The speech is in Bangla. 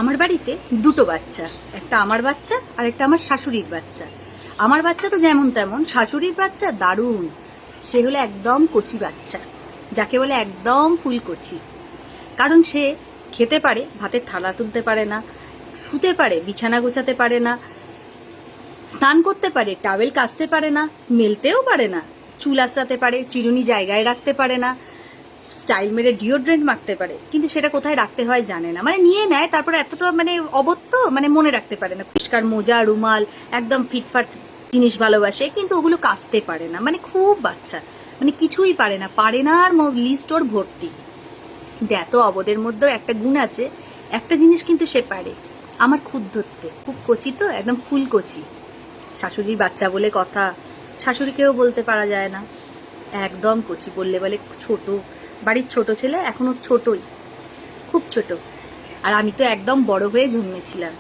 আমার বাড়িতে দুটো বাচ্চা, একটা আমার বাচ্চা আর একটা আমার শাশুড়ির বাচ্চা। আমার বাচ্চা তো যেমন তেমন, শাশুড়ির বাচ্চা দারুণ। সে হলো একদম কচি বাচ্চা, যাকে বলে একদম ফুলকচি। কারণ সে খেতে পারে, ভাতের থালা তুলতে পারে না, শুতে পারে, বিছানা গোছাতে পারে না, স্নান করতে পারে, টাওয়েল কাচতে পারে না, মেলতেও পারে না, চুল আঁচড়াতে পারে, চিরুনি জায়গায় রাখতে পারে না, স্টাইল মেরে ডিওড্রেন্ট মাখতে পারে, কিন্তু সেটা কোথায় রাখতে হয় জানে না। মানে নিয়ে নেয়, তারপরে এতটা অবত্য, মনে রাখতে পারে না। পরিষ্কার মোজা, রুমাল, একদম ফিটফাট জিনিস ভালোবাসে, কিন্তু ওগুলো কাচতে পারে না। খুব বাচ্চা, কিছুই পারে না, আর লিস্ট ওর ভর্তি। কিন্তু এত অবদের মধ্যেও একটা গুণ আছে, একটা জিনিস কিন্তু সে পারে, আমার খুদ ধরতে। খুব কচি তো, একদম ফুল কচি। শাশুড়ির বাচ্চা বলে কথা, শাশুড়িকেও বলতে পারা যায় না, একদম কচি। বললে বলে ছোট, বাড়ির ছোট ছেলে, এখনো ছোটই, খুব ছোট। আর আমি তো একদম বড় হয়ে জন্মেছিলাম।